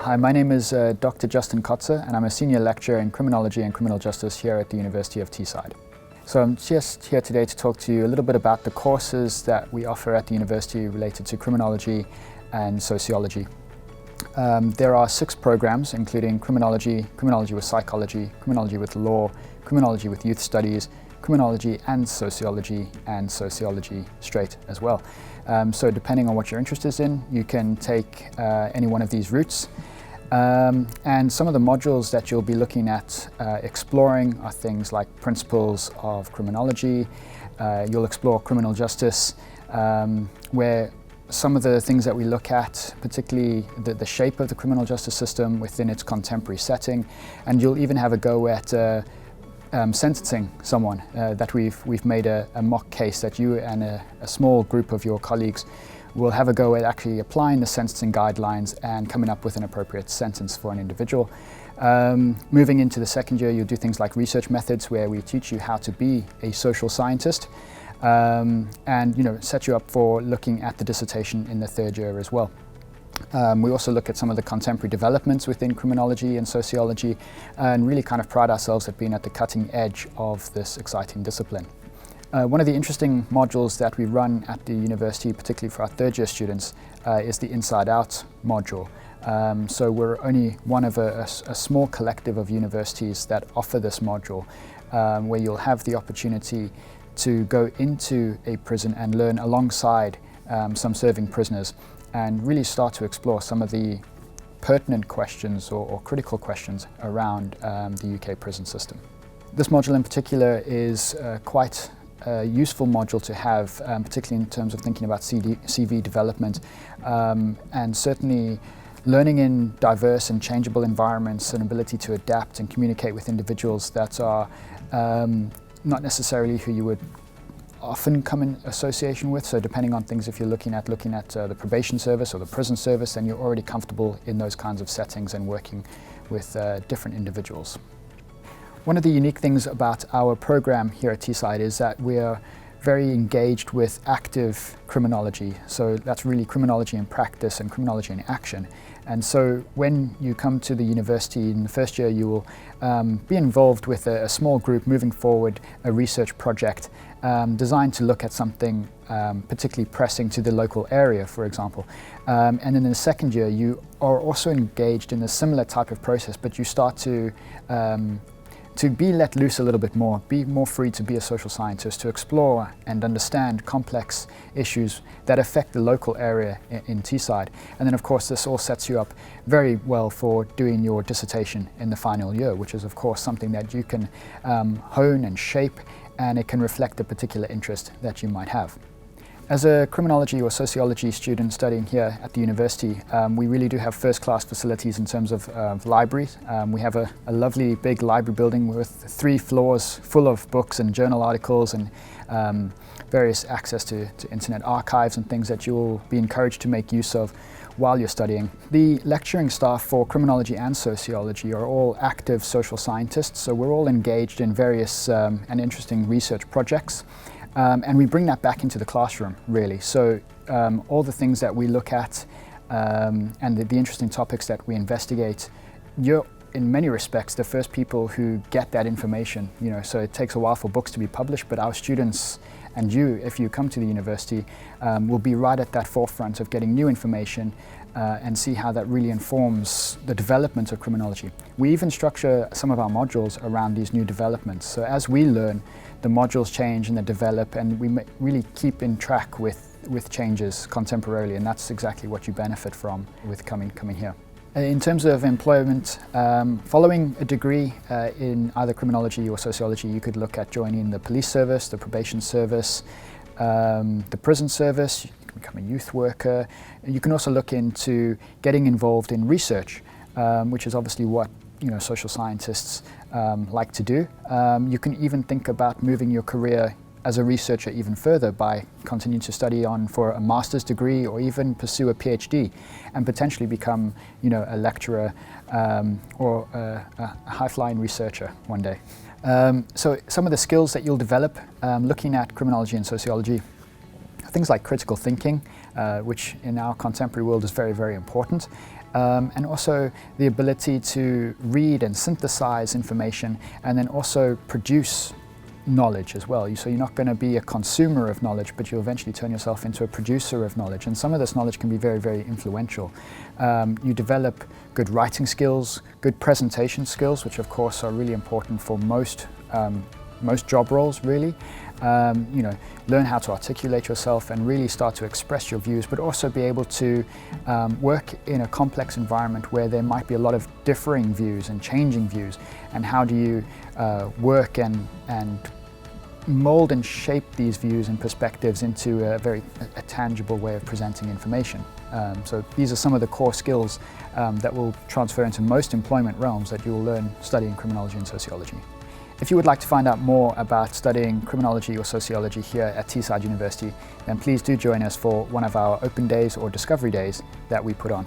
Hi, my name is Dr Justin Koltze and I'm a senior lecturer in Criminology and Criminal Justice here at the University of Teesside. So I'm just here today to talk to you a little bit about the courses that we offer at the university related to criminology and sociology. There are 6 programs including criminology, criminology with psychology, criminology with law, criminology with youth studies, criminology and sociology straight as well. So depending on what you're interested in, you can take any one of these routes. And some of the modules that you'll be looking at exploring are things like principles of criminology. You'll explore criminal justice, where some of the things that we look at, particularly the shape of the criminal justice system within its contemporary setting, and you'll even have a go at sentencing someone that we've made a mock case that you and a small group of your colleagues will have a go at actually applying the sentencing guidelines and coming up with an appropriate sentence for an individual. Moving into the second year, you'll do things like research methods, where we teach you how to be a social scientist, and set you up for looking at the dissertation in the third year as well. We also look at some of the contemporary developments within criminology and sociology and really kind of pride ourselves at being at the cutting edge of this exciting discipline. One of the interesting modules that we run at the university, particularly for our third year students, is the Inside Out module. So we're only one of a small collective of universities that offer this module, where you'll have the opportunity to go into a prison and learn alongside some serving prisoners and really start to explore some of the pertinent questions or critical questions around the UK prison system. This module in particular is quite a useful module to have, particularly in terms of thinking about CV development, and certainly learning in diverse and changeable environments, an ability to adapt and communicate with individuals that are not necessarily who you would often come in association with. So depending on things, if you're looking at the probation service or the prison service, then you're already comfortable in those kinds of settings and working with different individuals. One of the unique things about our program here at Teesside is that we're very engaged with active criminology. So that's really criminology in practice and criminology in action. And so when you come to the university in the first year, you will be involved with a small group moving forward a research project designed to look at something particularly pressing to the local area, for example. And then in the second year, you are also engaged in a similar type of process, but you start to be let loose a little bit more, be more free to be a social scientist, to explore and understand complex issues that affect the local area in Teesside. And then of course this all sets you up very well for doing your dissertation in the final year, which is of course something that you can hone and shape, and it can reflect the particular interest that you might have. As a criminology or sociology student studying here at the university, we really do have first-class facilities in terms of libraries. We have a lovely big library building with 3 floors full of books and journal articles and various access to internet archives and things that you'll be encouraged to make use of while you're studying. The lecturing staff for criminology and sociology are all active social scientists, so we're all engaged in various and interesting research projects. And we bring that back into the classroom, really. So all the things that we look at and the interesting topics that we investigate, you're in many respects the first people who get that information. So it takes a while for books to be published, but our students and you, if you come to the university, will be right at that forefront of getting new information and see how that really informs the development of criminology. We even structure some of our modules around these new developments. So as we learn, the modules change and they develop, and we really keep in track with changes contemporarily, and that's exactly what you benefit from with coming here. In terms of employment, following a degree in either criminology or sociology, you could look at joining the police service, the probation service, the prison service. You can become a youth worker. You can also look into getting involved in research, which is obviously what social scientists like to do. You can even think about moving your career as a researcher even further by continuing to study on for a master's degree or even pursue a PhD and potentially become a lecturer or a high-flying researcher one day. So some of the skills that you'll develop looking at criminology and sociology things like critical thinking, which in our contemporary world is very, very important. And also the ability to read and synthesize information and then also produce knowledge as well. So you're not going to be a consumer of knowledge, but you'll eventually turn yourself into a producer of knowledge. And some of this knowledge can be very, very influential. You develop good writing skills, good presentation skills, which of course are really important for most job roles, really. Learn how to articulate yourself and really start to express your views, but also be able to work in a complex environment where there might be a lot of differing views and changing views. And how do you work and mold and shape these views and perspectives into a tangible way of presenting information. So these are some of the core skills that will transfer into most employment realms that you will learn studying criminology and sociology. If you would like to find out more about studying criminology or sociology here at Teesside University, then please do join us for one of our open days or discovery days that we put on.